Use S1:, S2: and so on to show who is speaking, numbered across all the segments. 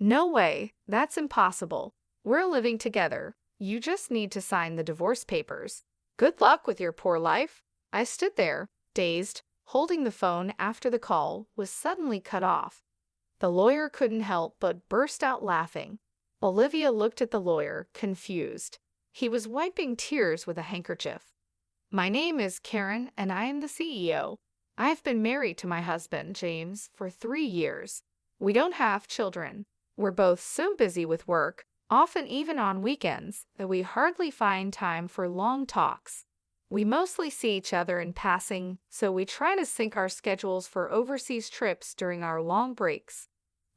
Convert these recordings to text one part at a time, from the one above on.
S1: No way, that's impossible. We're living together. You just need to sign the divorce papers. Good luck with your poor life. I stood there, dazed, holding the phone after the call was suddenly cut off. The lawyer couldn't help but burst out laughing. Olivia looked at the lawyer, confused. He was wiping tears with a handkerchief. My name is Karen, and I am the CEO. I've been married to my husband, James, for 3 years. We don't have children. We're both so busy with work, often even on weekends, that we hardly find time for long talks. We mostly see each other in passing, so we try to sync our schedules for overseas trips during our long breaks.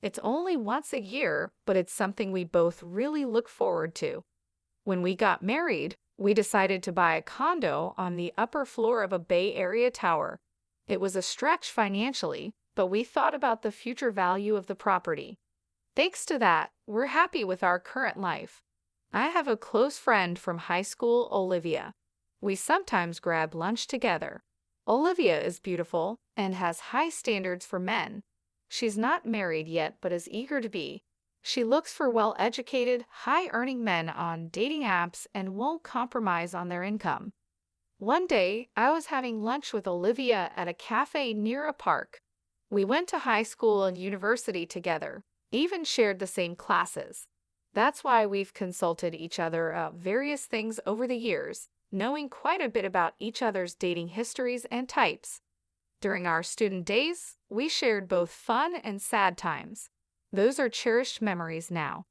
S1: It's only once a year, but it's something we both really look forward to. When we got married, we decided to buy a condo on the upper floor of a Bay Area tower. It was a stretch financially, but we thought about the future value of the property. Thanks to that, we're happy with our current life. I have a close friend from high school, Olivia. We sometimes grab lunch together. Olivia is beautiful and has high standards for men. She's not married yet but is eager to be. She looks for well-educated, high-earning men on dating apps and won't compromise on their income. One day, I was having lunch with Olivia at a cafe near a park. We went to high school and university together, even shared the same classes. That's why we've consulted each other about various things over the years, knowing quite a bit about each other's dating histories and types. During our student days, we shared both fun and sad times. Those are cherished memories now.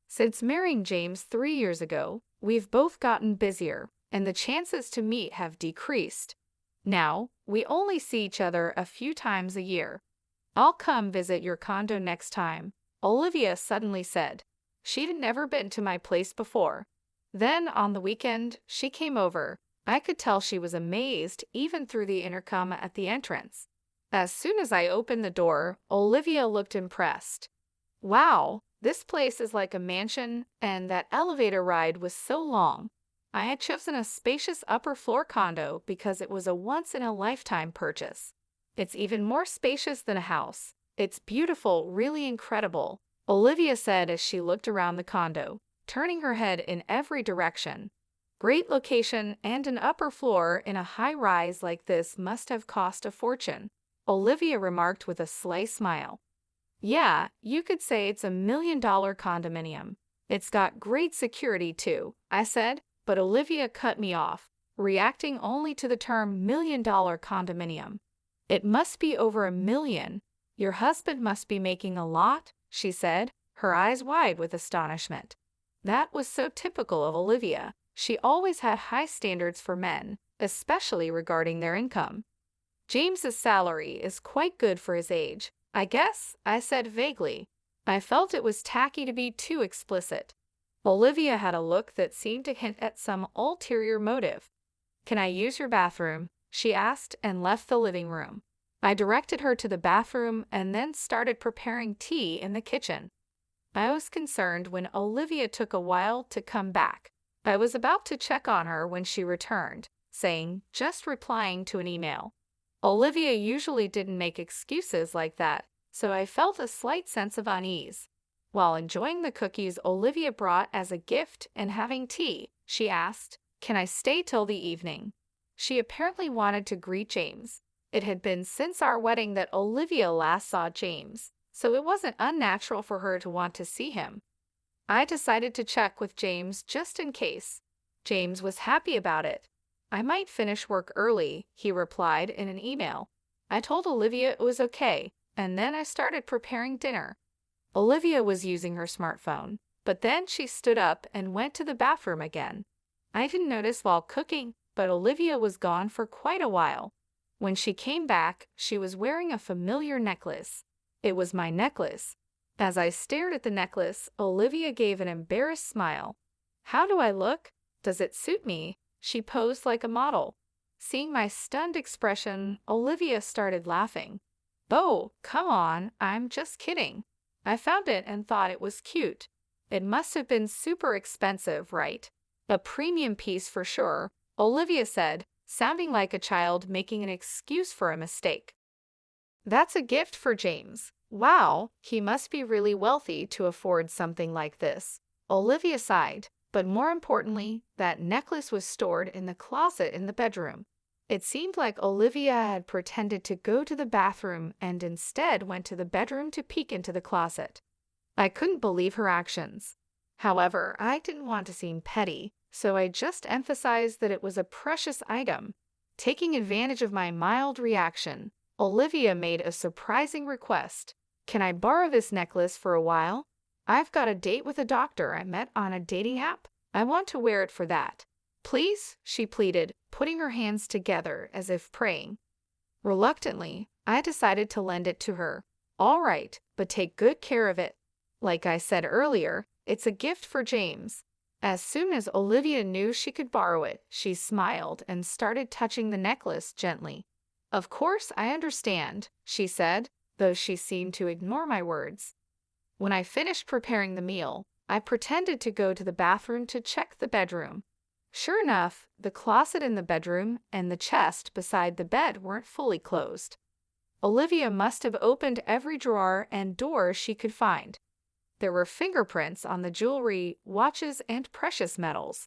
S1: Since marrying James 3 years ago, we've both gotten busier, and the chances to meet have decreased. Now, we only see each other a few times a year. I'll come visit your condo next time, Olivia suddenly said. She'd never been to my place before. Then, on the weekend, she came over. I could tell she was amazed even through the intercom at the entrance. As soon as I opened the door, Olivia looked impressed. Wow, this place is like a mansion, and that elevator ride was so long. I had chosen a spacious upper floor condo because it was a once-in-a-lifetime purchase. It's even more spacious than a house. It's beautiful, really incredible, Olivia said as she looked around the condo, turning her head in every direction. Great location and an upper floor in a high-rise like this must have cost a fortune, Olivia remarked with a sly smile. Yeah, you could say it's $1 million condominium. It's got great security too, I said, but Olivia cut me off, reacting only to the term $1 million condominium. It must be over $1 million. Your husband must be making a lot, she said, her eyes wide with astonishment. That was so typical of Olivia. She always had high standards for men, especially regarding their income. James's salary is quite good for his age, I guess, I said vaguely. I felt it was tacky to be too explicit. Olivia had a look that seemed to hint at some ulterior motive. Can I use your bathroom? She asked and left the living room. I directed her to the bathroom and then started preparing tea in the kitchen. I was concerned when Olivia took a while to come back. I was about to check on her when she returned, saying, just replying to an email. Olivia usually didn't make excuses like that, so I felt a slight sense of unease. While enjoying the cookies Olivia brought as a gift and having tea, she asked, can I stay till the evening? She apparently wanted to greet James. It had been since our wedding that Olivia last saw James, so it wasn't unnatural for her to want to see him. I decided to check with James just in case. James was happy about it. I might finish work early, he replied in an email. I told Olivia it was okay, and then I started preparing dinner. Olivia was using her smartphone, but then she stood up and went to the bathroom again. I didn't notice while cooking, but Olivia was gone for quite a while. When she came back, she was wearing a familiar necklace. It was my necklace. As I stared at the necklace, Olivia gave an embarrassed smile. How do I look? Does it suit me? She posed like a model. Seeing my stunned expression, Olivia started laughing. Oh, come on, I'm just kidding. I found it and thought it was cute. It must have been super expensive, right? A premium piece for sure, Olivia said, sounding like a child making an excuse for a mistake. That's a gift for James. Wow, he must be really wealthy to afford something like this. Olivia sighed, but more importantly, that necklace was stored in the closet in the bedroom. It seemed like Olivia had pretended to go to the bathroom and instead went to the bedroom to peek into the closet. I couldn't believe her actions. However, I didn't want to seem petty, so I just emphasized that it was a precious item. Taking advantage of my mild reaction, Olivia made a surprising request. Can I borrow this necklace for a while? I've got a date with a doctor I met on a dating app. I want to wear it for that. Please, she pleaded, putting her hands together as if praying. Reluctantly, I decided to lend it to her. All right, but take good care of it. Like I said earlier, it's a gift for James. As soon as Olivia knew she could borrow it, she smiled and started touching the necklace gently. Of course, I understand, she said, though she seemed to ignore my words. When I finished preparing the meal, I pretended to go to the bathroom to check the bedroom. Sure enough, the closet in the bedroom and the chest beside the bed weren't fully closed. Olivia must have opened every drawer and door she could find. There were fingerprints on the jewelry, watches, and precious metals.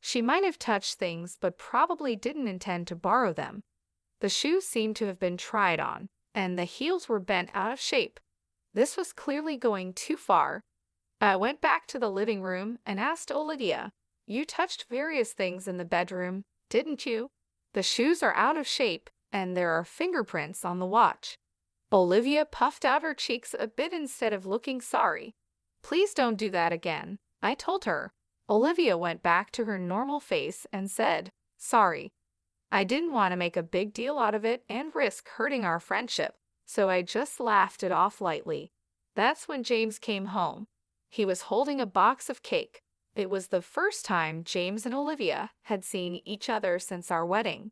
S1: She might have touched things but probably didn't intend to borrow them. The shoes seemed to have been tried on, and the heels were bent out of shape. This was clearly going too far. I went back to the living room and asked Olivia, "You touched various things in the bedroom, didn't you? The shoes are out of shape, and there are fingerprints on the watch." Olivia puffed out her cheeks a bit instead of looking sorry. "Please don't do that again," I told her. Olivia went back to her normal face and said, "Sorry. I didn't want to make a big deal out of it and risk hurting our friendship, so I just laughed it off lightly." That's when James came home. He was holding a box of cake. It was the first time James and Olivia had seen each other since our wedding.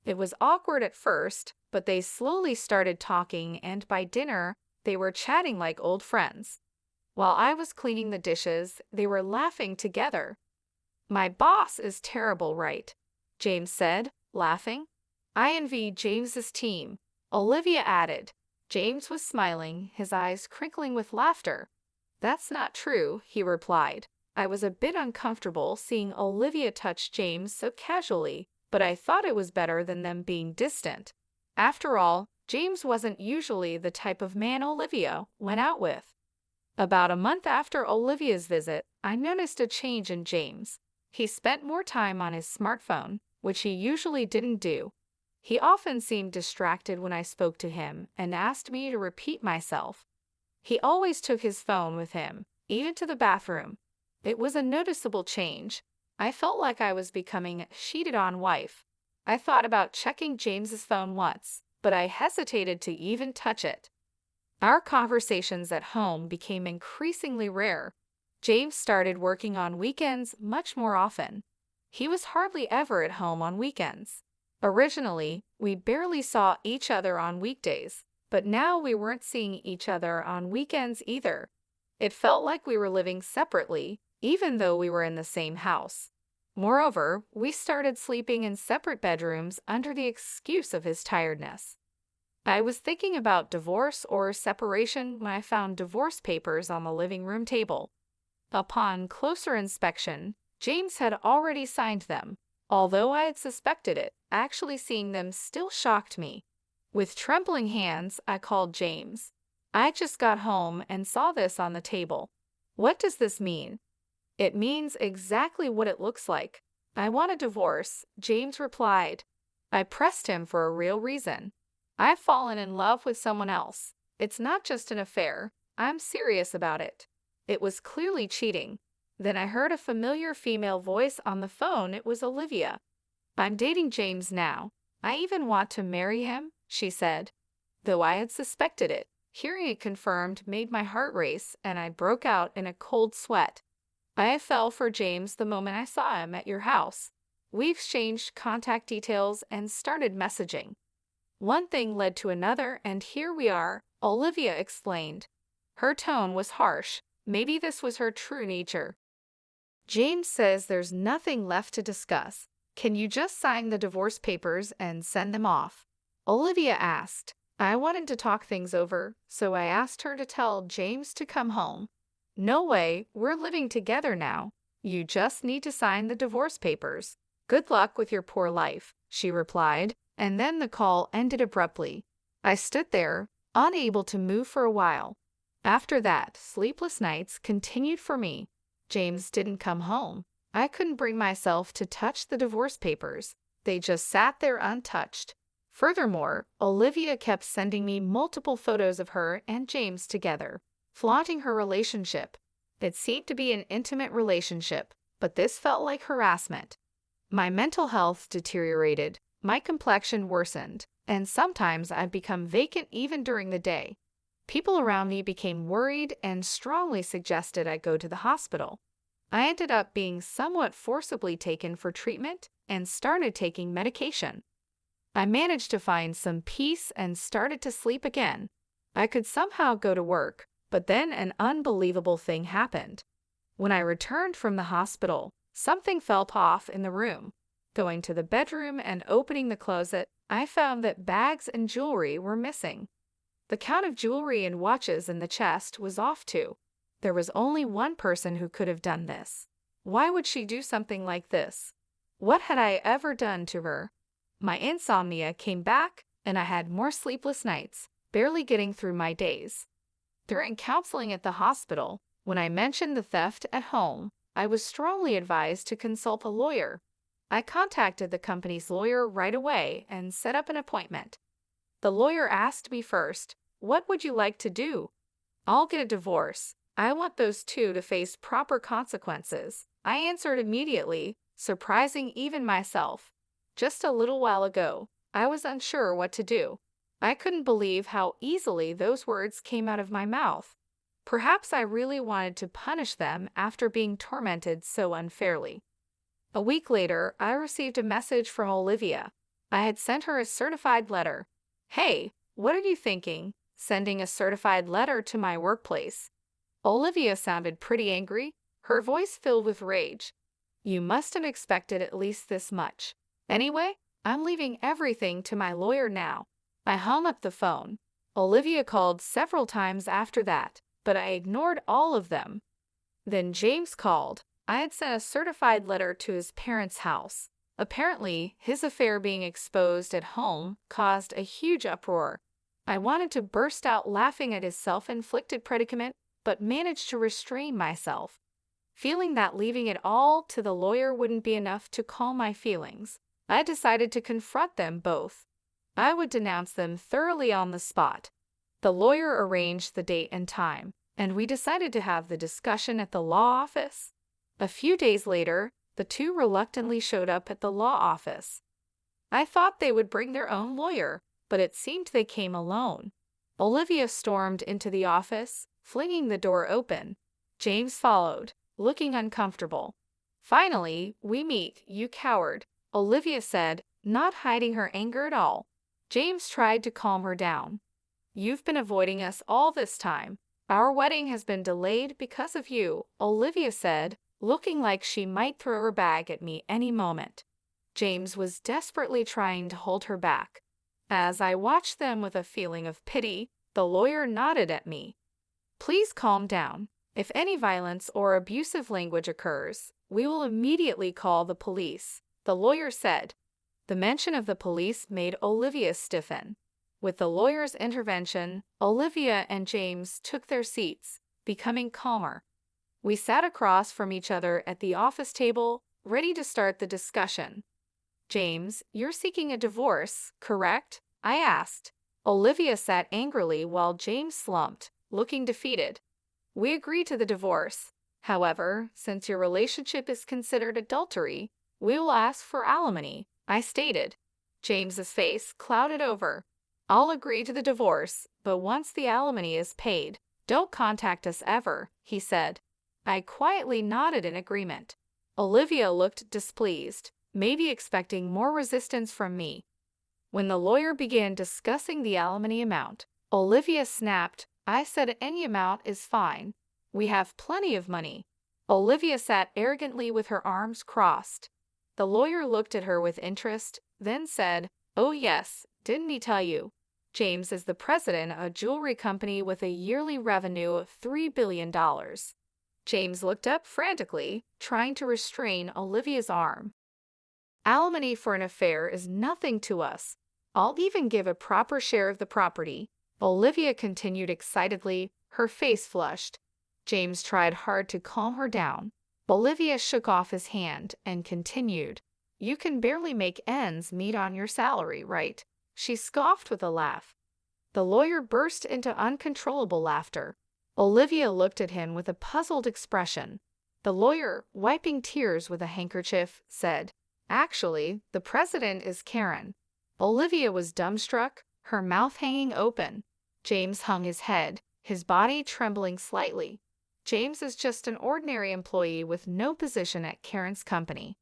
S1: It was awkward at first, but they slowly started talking, and by dinner, they were chatting like old friends. While I was cleaning the dishes, they were laughing together. "My boss is terrible, right?" James said, laughing. "I envy James's team," Olivia added. James was smiling, his eyes crinkling with laughter. "That's not true," he replied. I was a bit uncomfortable seeing Olivia touch James so casually, but I thought it was better than them being distant. After all, James wasn't usually the type of man Olivia went out with. About a month after Olivia's visit, I noticed a change in James. He spent more time on his smartphone, which he usually didn't do. He often seemed distracted when I spoke to him and asked me to repeat myself. He always took his phone with him, even to the bathroom. It was a noticeable change. I felt like I was becoming a cheated-on wife. I thought about checking James's phone once, but I hesitated to even touch it. Our conversations at home became increasingly rare. James started working on weekends much more often. He was hardly ever at home on weekends. Originally, we barely saw each other on weekdays, but now we weren't seeing each other on weekends either. It felt like we were living separately, even though we were in the same house. Moreover, we started sleeping in separate bedrooms under the excuse of his tiredness. I was thinking about divorce or separation when I found divorce papers on the living room table. Upon closer inspection, James had already signed them. Although I had suspected it, actually seeing them still shocked me. With trembling hands, I called James. "I just got home and saw this on the table. What does this mean?" "It means exactly what it looks like. I want a divorce," James replied. I pressed him for a real reason. "I've fallen in love with someone else. It's not just an affair. I'm serious about it." It was clearly cheating. Then I heard a familiar female voice on the phone. It was Olivia. "I'm dating James now. I even want to marry him," she said. Though I had suspected it, hearing it confirmed made my heart race, and I broke out in a cold sweat. "I fell for James the moment I saw him at your house. We exchanged contact details and started messaging. One thing led to another, and here we are," Olivia explained. Her tone was harsh. Maybe this was her true nature. "James says there's nothing left to discuss. Can you just sign the divorce papers and send them off?" Olivia asked. I wanted to talk things over, so I asked her to tell James to come home. No way, we're living together now. You just need to sign the divorce papers. Good luck with your poor life, she replied, and then the call ended abruptly. I stood there, unable to move for a while. After that, sleepless nights continued for me. James didn't come home. I couldn't bring myself to touch the divorce papers. They just sat there untouched. Furthermore, Olivia kept sending me multiple photos of her and James together, flaunting her relationship. It seemed to be an intimate relationship, but this felt like harassment. My mental health deteriorated, my complexion worsened, and sometimes I'd become vacant even during the day. People around me became worried and strongly suggested I go to the hospital. I ended up being somewhat forcibly taken for treatment and started taking medication. I managed to find some peace and started to sleep again. I could somehow go to work, but then an unbelievable thing happened. When I returned from the hospital, something felt off in the room. Going to the bedroom and opening the closet, I found that bags and jewelry were missing. The count of jewelry and watches in the chest was off too. There was only one person who could have done this. Why would she do something like this? What had I ever done to her? My insomnia came back, and I had more sleepless nights, barely getting through my days. During counseling at the hospital, when I mentioned the theft at home, I was strongly advised to consult a lawyer. I contacted the company's lawyer right away and set up an appointment. The lawyer asked me first, "What would you like to do?" "I'll get a divorce. I want those two to face proper consequences," I answered immediately, surprising even myself. Just a little while ago, I was unsure what to do. I couldn't believe how easily those words came out of my mouth. Perhaps I really wanted to punish them after being tormented so unfairly. A week later, I received a message from Olivia. I had sent her a certified letter. "Hey, what are you thinking? Sending a certified letter to my workplace?" Olivia sounded pretty angry, her voice filled with rage. "You must have expected at least this much. Anyway, I'm leaving everything to my lawyer now." I hung up the phone. Olivia called several times after that, but I ignored all of them. Then James called. I had sent a certified letter to his parents' house. Apparently, his affair being exposed at home caused a huge uproar. I wanted to burst out laughing at his self-inflicted predicament, but managed to restrain myself. Feeling that leaving it all to the lawyer wouldn't be enough to calm my feelings, I decided to confront them both. I would denounce them thoroughly on the spot. The lawyer arranged the date and time, and we decided to have the discussion at the law office. A few days later, the two reluctantly showed up at the law office. I thought they would bring their own lawyer, but it seemed they came alone. Olivia stormed into the office, flinging the door open. James followed, looking uncomfortable. "Finally, we meet, you coward," Olivia said, not hiding her anger at all. James tried to calm her down. "You've been avoiding us all this time. Our wedding has been delayed because of you," Olivia said, looking like she might throw her bag at me any moment. James was desperately trying to hold her back. As I watched them with a feeling of pity, the lawyer nodded at me. "Please calm down. If any violence or abusive language occurs, we will immediately call the police," the lawyer said. The mention of the police made Olivia stiffen. With the lawyer's intervention, Olivia and James took their seats, becoming calmer. We sat across from each other at the office table, ready to start the discussion. "James, you're seeking a divorce, correct?" I asked. Olivia sat angrily while James slumped, looking defeated. "We agree to the divorce. However, since your relationship is considered adultery, we will ask for alimony," I stated. James's face clouded over. "I'll agree to the divorce, but once the alimony is paid, don't contact us ever," he said. I quietly nodded in agreement. Olivia looked displeased, maybe expecting more resistance from me. When the lawyer began discussing the alimony amount, Olivia snapped, "I said any amount is fine. We have plenty of money." Olivia sat arrogantly with her arms crossed. The lawyer looked at her with interest, then said, "Oh yes, didn't he tell you?" James is the president of a jewelry company with a yearly revenue of $3 billion. James looked up frantically, trying to restrain Olivia's arm. Alimony for an affair is nothing to us. I'll even give a proper share of the property, Olivia continued excitedly, her face flushed. James tried hard to calm her down. Olivia shook off his hand and continued, "You can barely make ends meet on your salary, right?" She scoffed with a laugh. The lawyer burst into uncontrollable laughter. Olivia looked at him with a puzzled expression. The lawyer, wiping tears with a handkerchief, said, "Actually, the president is Karen." Olivia was dumbstruck, her mouth hanging open. James hung his head, his body trembling slightly. James is just an ordinary employee with no position at Karen's company.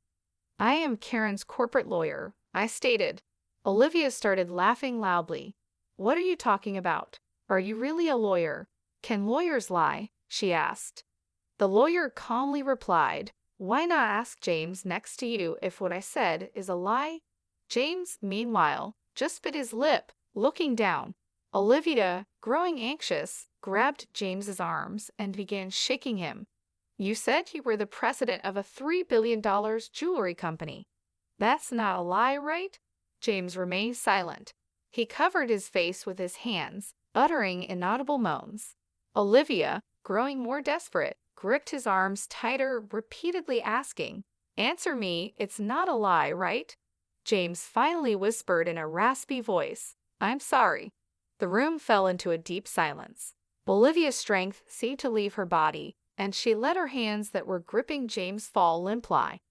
S1: "I am Karen's corporate lawyer," I stated. Olivia started laughing loudly. "What are you talking about? Are you really a lawyer? Can lawyers lie?" she asked. The lawyer calmly replied, "Why not ask James next to you if what I said is a lie?" James, meanwhile, just bit his lip, looking down. Olivia, growing anxious, grabbed James's arms and began shaking him. "You said you were the president of a $3 billion jewelry company. That's not a lie, right?" James remained silent. He covered his face with his hands, uttering inaudible moans. Olivia, growing more desperate, gripped his arms tighter, repeatedly asking, "Answer me, it's not a lie, right?" James finally whispered in a raspy voice, "I'm sorry." The room fell into a deep silence. Olivia's strength seemed to leave her body, and she let her hands that were gripping James fall limply.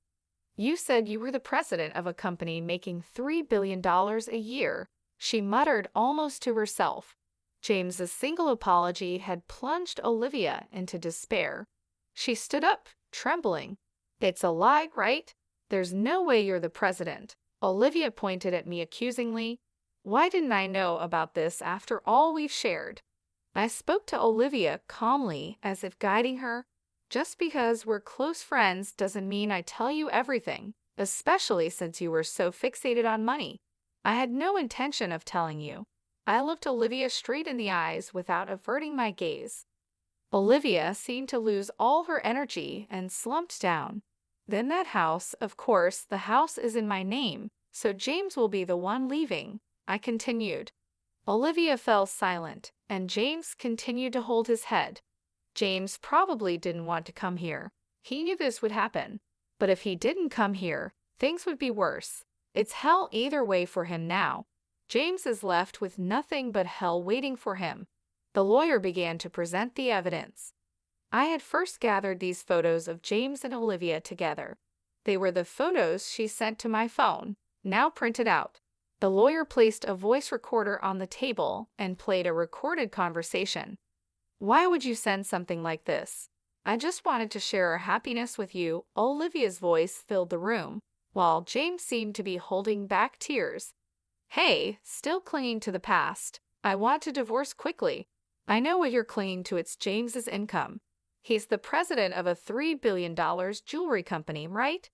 S1: "You said you were the president of a company making $3 billion a year," she muttered almost to herself. James's single apology had plunged Olivia into despair. She stood up, trembling. "It's a lie, right? There's no way you're the president." Olivia pointed at me accusingly. "Why didn't I know about this after all we've shared?" I spoke to Olivia calmly, as if guiding her. "Just because we're close friends doesn't mean I tell you everything, especially since you were so fixated on money. I had no intention of telling you." I looked Olivia straight in the eyes without averting my gaze. Olivia seemed to lose all her energy and slumped down. "Then that house, of course, the house is in my name, so James will be the one leaving," I continued. Olivia fell silent, and James continued to hold his head. James probably didn't want to come here. He knew this would happen. But if he didn't come here, things would be worse. It's hell either way for him now. James is left with nothing but hell waiting for him. The lawyer began to present the evidence. I had first gathered these photos of James and Olivia together. They were the photos she sent to my phone, now printed out. The lawyer placed a voice recorder on the table and played a recorded conversation. "Why would you send something like this?" "I just wanted to share our happiness with you." Olivia's voice filled the room, while James seemed to be holding back tears. "Hey, still clinging to the past. I want to divorce quickly." "I know what you're clinging to. It's James's income. He's the president of a $3 billion jewelry company, right?"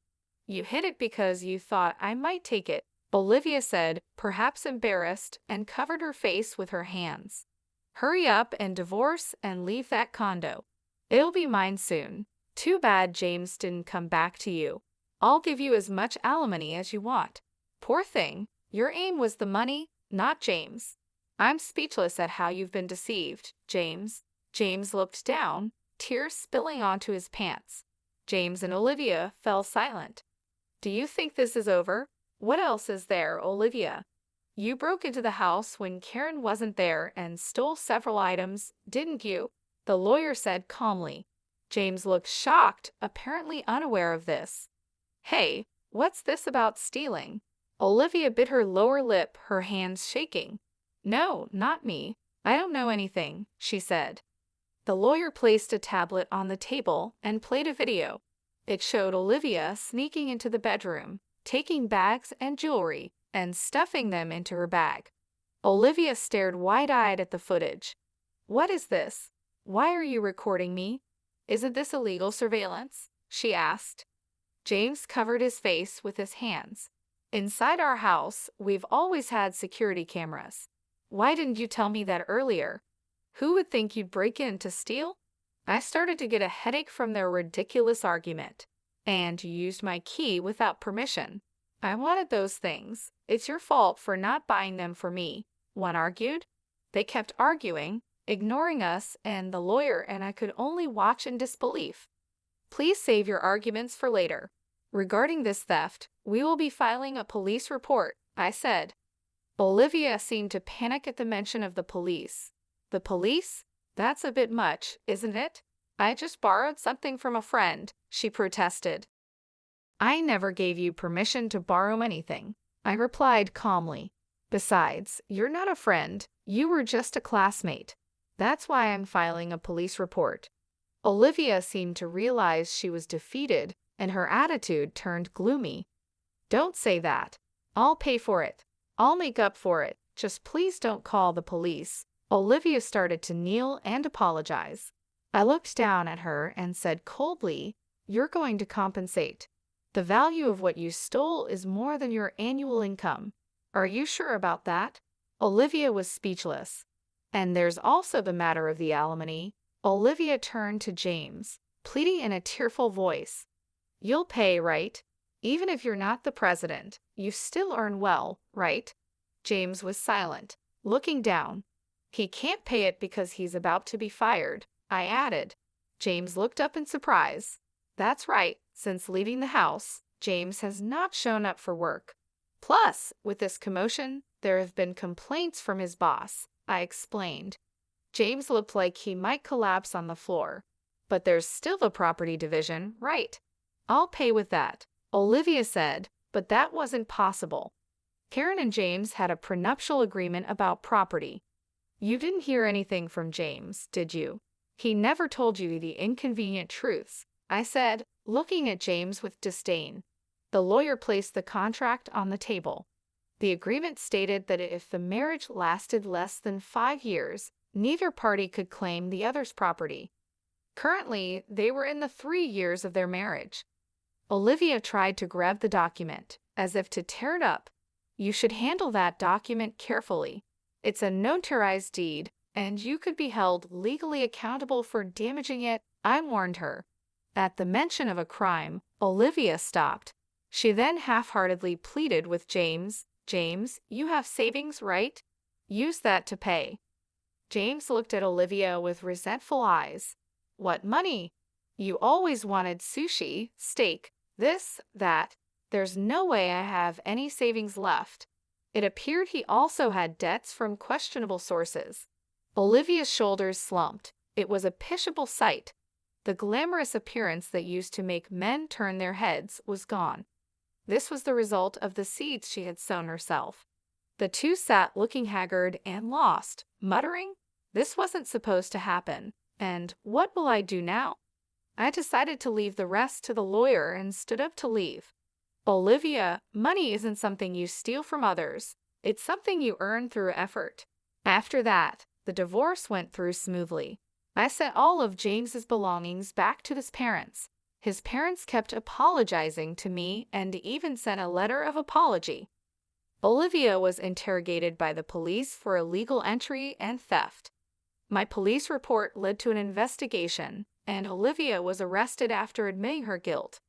S1: "You hid it because you thought I might take it," Olivia said, perhaps embarrassed, and covered her face with her hands. "Hurry up and divorce and leave that condo. It'll be mine soon. Too bad James didn't come back to you. I'll give you as much alimony as you want." "Poor thing. Your aim was the money, not James." "I'm speechless at how you've been deceived, James." James looked down, tears spilling onto his pants. James and Olivia fell silent. "Do you think this is over?" "What else is there, Olivia?" "You broke into the house when Karen wasn't there and stole several items, didn't you?" the lawyer said calmly. James looked shocked, apparently unaware of this. "Hey, what's this about stealing?" Olivia bit her lower lip, her hands shaking. "No, not me. I don't know anything," she said. The lawyer placed a tablet on the table and played a video. It showed Olivia sneaking into the bedroom, taking bags and jewelry, and stuffing them into her bag. Olivia stared wide-eyed at the footage. "What is this? Why are you recording me? Isn't this illegal surveillance?" she asked. James covered his face with his hands. "Inside our house, we've always had security cameras. Why didn't you tell me that earlier? Who would think you'd break in to steal? I started to get a headache from their ridiculous argument. And you used my key without permission. I wanted those things. It's your fault for not buying them for me, one argued. They kept arguing, ignoring us and the lawyer, and I could only watch in disbelief. Please save your arguments for later. Regarding this theft, we will be filing a police report, I said. Olivia seemed to panic at the mention of the police. The police? That's a bit much, isn't it? I just borrowed something from a friend, she protested. I never gave you permission to borrow anything, I replied calmly. Besides, you're not a friend, you were just a classmate. That's why I'm filing a police report. Olivia seemed to realize she was defeated, and her attitude turned gloomy. Don't say that. I'll pay for it. I'll make up for it. Just please don't call the police. Olivia started to kneel and apologize. I looked down at her and said coldly, "You're going to compensate. The value of what you stole is more than your annual income. Are you sure about that?" Olivia was speechless. And there's also the matter of the alimony. Olivia turned to James, pleading in a tearful voice. You'll pay, right? Even if you're not the president, you still earn well, right? James was silent, looking down. He can't pay it because he's about to be fired, I added. James looked up in surprise. That's right, since leaving the house, James has not shown up for work. Plus, with this commotion, there have been complaints from his boss, I explained. James looked like he might collapse on the floor. But there's still the property division, right? I'll pay with that, Olivia said, but that wasn't possible. Karen and James had a prenuptial agreement about property. You didn't hear anything from James, did you? He never told you the inconvenient truths, I said, looking at James with disdain. The lawyer placed the contract on the table. The agreement stated that if the marriage lasted less than 5 years, neither party could claim the other's property. Currently, they were in the 3 years of their marriage. Olivia tried to grab the document, as if to tear it up. You should handle that document carefully. It's a notarized deed, and you could be held legally accountable for damaging it, I warned her. At the mention of a crime, Olivia stopped. She then half-heartedly pleaded with James, James, you have savings, right? Use that to pay. James looked at Olivia with resentful eyes. What money? You always wanted sushi, steak, this, that. There's no way I have any savings left. It appeared he also had debts from questionable sources. Olivia's shoulders slumped. It was a pitiable sight. The glamorous appearance that used to make men turn their heads was gone. This was the result of the seeds she had sown herself. The two sat looking haggard and lost, muttering, "This wasn't supposed to happen, and what will I do now?" I decided to leave the rest to the lawyer and stood up to leave. Olivia, money isn't something you steal from others. It's something you earn through effort. After that, the divorce went through smoothly. I sent all of James's belongings back to his parents. His parents kept apologizing to me and even sent a letter of apology. Olivia was interrogated by the police for illegal entry and theft. My police report led to an investigation, and Olivia was arrested after admitting her guilt.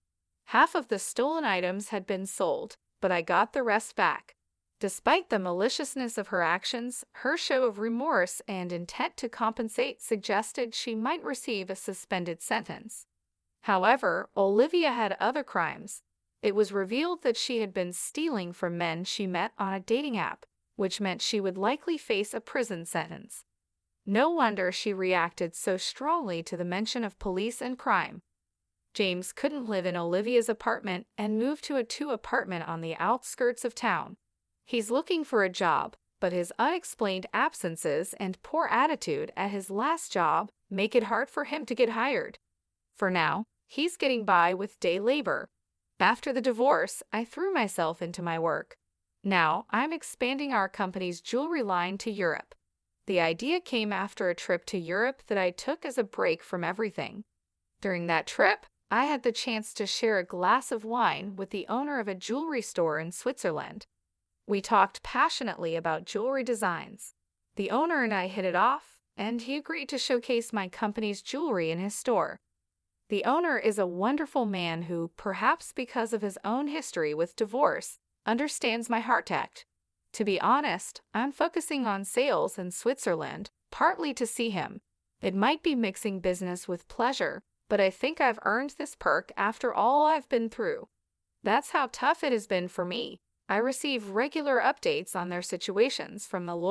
S1: Half of the stolen items had been sold, but I got the rest back. Despite the maliciousness of her actions, her show of remorse and intent to compensate suggested she might receive a suspended sentence. However, Olivia had other crimes. It was revealed that she had been stealing from men she met on a dating app, which meant she would likely face a prison sentence. No wonder she reacted so strongly to the mention of police and crime. James couldn't live in Olivia's apartment and moved to a 2-apartment on the outskirts of town. He's looking for a job, but his unexplained absences and poor attitude at his last job make it hard for him to get hired. For now, he's getting by with day labor. After the divorce, I threw myself into my work. Now, I'm expanding our company's jewelry line to Europe. The idea came after a trip to Europe that I took as a break from everything. During that trip, I had the chance to share a glass of wine with the owner of a jewelry store in Switzerland. We talked passionately about jewelry designs. The owner and I hit it off, and he agreed to showcase my company's jewelry in his store. The owner is a wonderful man who, perhaps because of his own history with divorce, understands my heart tact. To be honest, I'm focusing on sales in Switzerland, partly to see him. It might be mixing business with pleasure, but I think I've earned this perk after all I've been through. That's how tough it has been for me. I receive regular updates on their situations from the lawyer.